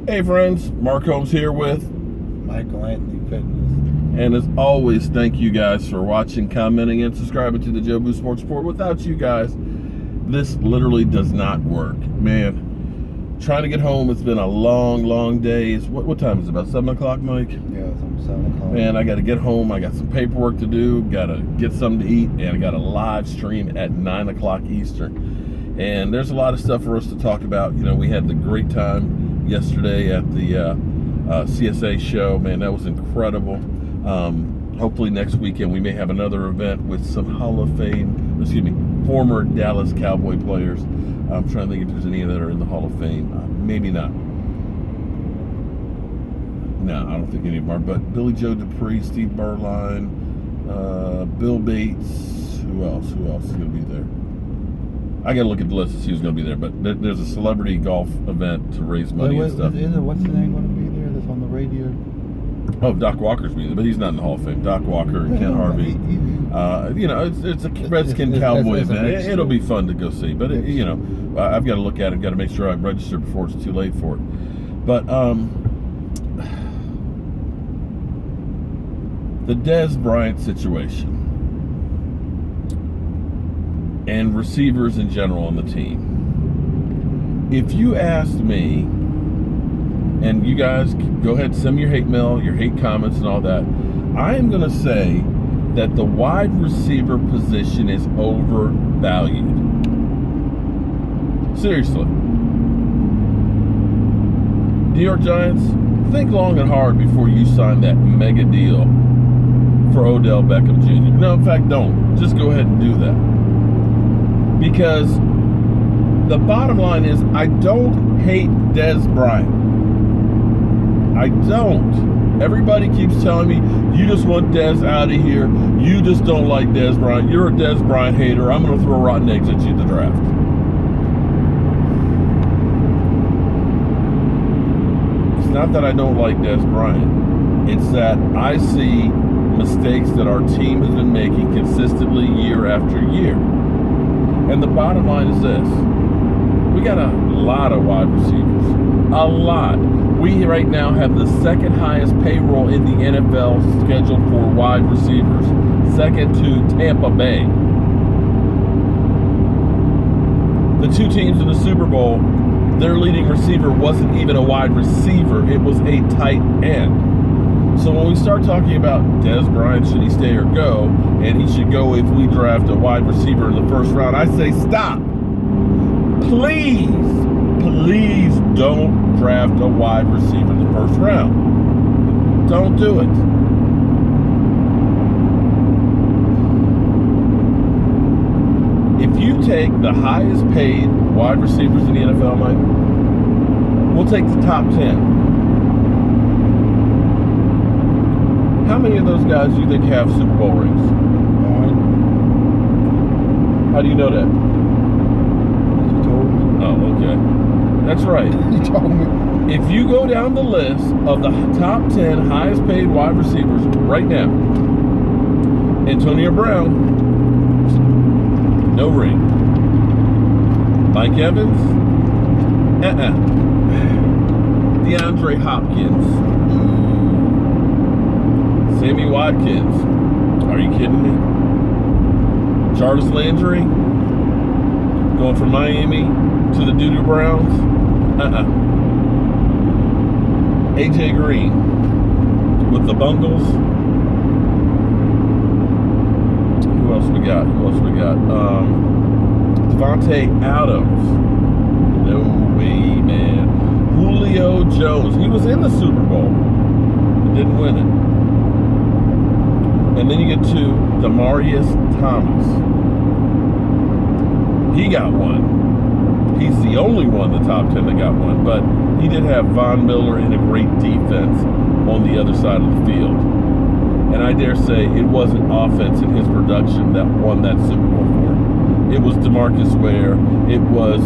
Hey friends, Mark Holmes here with Michael Anthony Fitness. And as always, thank you guys for watching, commenting, and subscribing to the Joe Boo Sports Report. Without you guys, this literally does not work. Man, trying to get home, it's been a long day. What time is it? About 7 o'clock, Mike? Yeah, it's almost 7 o'clock. Man, I got to get home. I got some paperwork to do, got to get something to eat, and I got a live stream at 9 o'clock Eastern. And there's a lot of stuff for us to talk about. You know, we had the great time yesterday at the CSA show. Man, that was incredible. Hopefully next weekend we may have another event with some former Dallas Cowboy players. I'm trying to think if there's any that are in the Hall of Fame. Maybe not. No, I don't think any of them are. But Billy Joe Dupree, Steve Berline, Bill Bates. Who else is going to be there? I got to look at the list to see who's going to be there. But there's a celebrity golf event to raise money and stuff. What's the name going to be there that's on the radio? Oh, Doc Walker's be there, but he's not in the Hall of Fame. Doc Walker and Ken Harvey. You know, it's a Redskin Cowboy event. It'll be fun to go see. But, I've got to look at it. Got to make sure I register before it's too late for it. But the Dez Bryant situation and receivers in general on the team. If you asked me, and you guys go ahead and send me your hate mail, your hate comments and all that, I am going to say that the wide receiver position is overvalued. Seriously. New York Giants, think long and hard before you sign that mega deal for Odell Beckham Jr. No, in fact, don't. Just go ahead and do that. Because the bottom line is, I don't hate Dez Bryant. I don't. Everybody keeps telling me, you just want Dez out of here. You just don't like Dez Bryant. You're a Dez Bryant hater. I'm going to throw rotten eggs at you at the draft. It's not that I don't like Dez Bryant. It's that I see mistakes that our team has been making consistently year after year. And the bottom line is this. We got a lot of wide receivers. A lot. We right now have the second highest payroll in the NFL scheduled for wide receivers. Second to Tampa Bay. The two teams in the Super Bowl, their leading receiver wasn't even a wide receiver. It was a tight end. So when we start talking about Dez Bryant, should he stay or go, and he should go if we draft a wide receiver in the first round, I say stop. Please don't draft a wide receiver in the first round. Don't do it. If you take the highest paid wide receivers in the NFL, Mike, we'll take the top 10. How many of those guys do you think have Super Bowl rings? One. How do you know that? You told me. Oh, okay. That's right. You told me. If you go down the list of the top 10 highest paid wide receivers right now, Antonio Brown, no ring. Mike Evans, DeAndre Hopkins, Sammy Watkins, are you kidding me? Jarvis Landry, going from Miami to the Doo-Doo Browns, AJ Green with the Bungles. Who else we got? Devontae Adams. No way, man. Julio Jones. He was in the Super Bowl, but didn't win it. And then you get to Demaryius Thomas. He got one. He's the only one, the top 10 that got one, but he did have Von Miller and a great defense on the other side of the field. And I dare say it wasn't offense in his production that won that Super Bowl for him. It was DeMarcus Ware. It was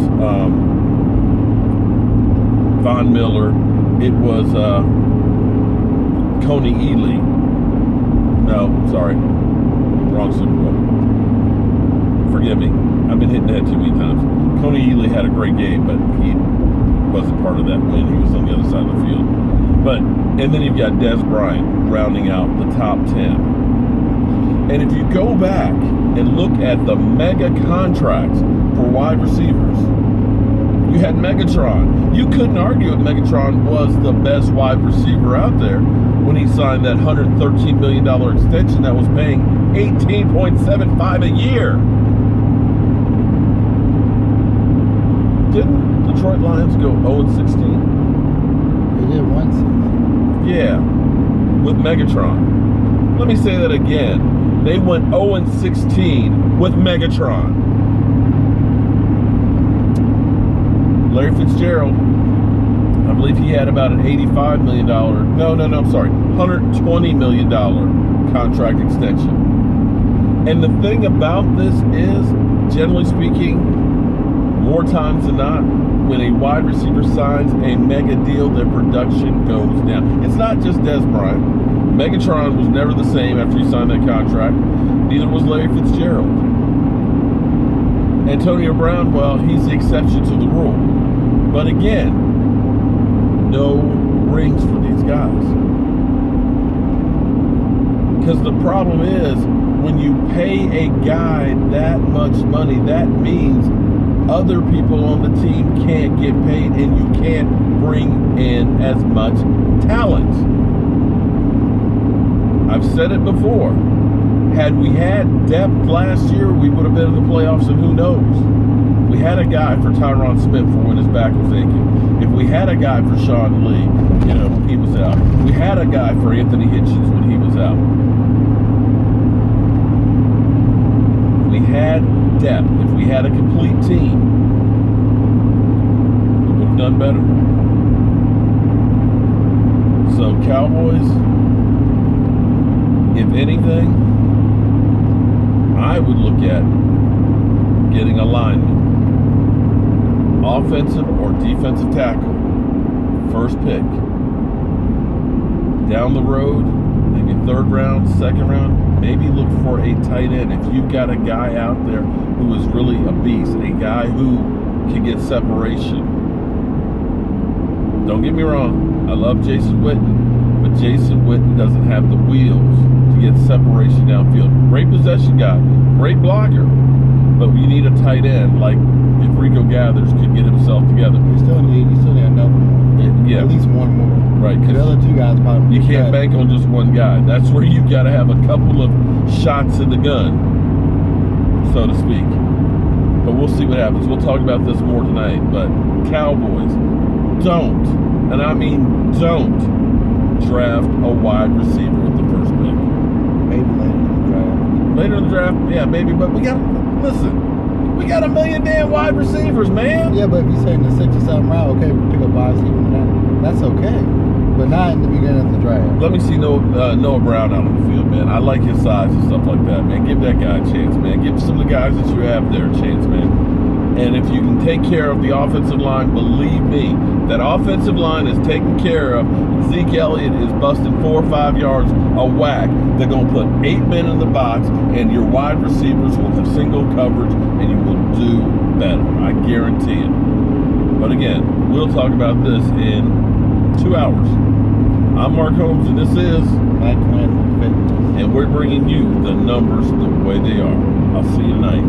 Von Miller. It was Coney Ealy. No, sorry. Wrong Super Bowl. Forgive me. I've been hitting the head too many times. Coney Ealy had a great game, but wasn't part of that win. He was on the other side of the field. But, and then you've got Dez Bryant rounding out the top 10. And if you go back and look at the mega contracts for wide receivers, you had Megatron. You couldn't argue that Megatron was the best wide receiver out there when he signed that $113 million extension that was paying $18.75 a year. Didn't Detroit Lions go 0-16? They did one season. Yeah, with Megatron. Let me say that again. They went 0-16 with Megatron. Larry Fitzgerald, I believe he had about an $85 million, $120 million contract extension. And the thing about this is, generally speaking, more times than not, when a wide receiver signs a mega deal, their production goes down. It's not just Dez Bryant. Megatron was never the same after he signed that contract. Neither was Larry Fitzgerald. Antonio Brown, well, he's the exception to the rule. But again, no rings for these guys. Because the problem is, when you pay a guy that much money, that means other people on the team can't get paid and you can't bring in as much talent. I've said it before. Had we had depth last year, we would have been in the playoffs, and who knows? We had a guy for Tyron Smith for when his back was aching. If we had a guy for Sean Lee, when he was out. We had a guy for Anthony Hitchens when he was out. If we had depth, if we had a complete team, we would have done better. So Cowboys, if anything, I would look at getting a lineman, offensive or defensive tackle, first pick. Down the road, maybe third round, second round, maybe look for a tight end. If you've got a guy out there who is really a beast, a guy who can get separation. Don't get me wrong, I love Jason Witten, but Jason Witten doesn't have the wheels to get separation downfield. Great possession guy, great blocker, but you need a tight end like if Rico Gathers could get himself together. You still need another one. Yeah. At least one more. Right. The other two guys probably. You can't bank on just one guy. That's where you've got to have a couple of shots in the gun, so to speak. But we'll see what happens. We'll talk about this more tonight. But Cowboys, don't, and I mean don't, draft a wide receiver with the first pick. Maybe later in the draft. Later in the draft, yeah, maybe. But we got a million damn wide receivers, man. Yeah, but if you say in the 60-something round, okay, we pick up wide receiver, that's okay. But not in the beginning of the draft. Let me see Noah Brown out on the field, man. I like his size and stuff like that, man. Give that guy a chance, man. Give some of the guys that you have there a chance, man. And if you can take care of the offensive line, believe me, that offensive line is taken care of. Zeke Elliott is busting 4 or 5 yards a whack. They're going to put 8 men in the box, and your wide receivers will have single coverage, and you will do better. I guarantee it. But again, we'll talk about this in 2 hours. I'm Mark Holmes, and this is Mike Clancy Fitness. and we're bringing you the numbers the way they are. I'll see you tonight.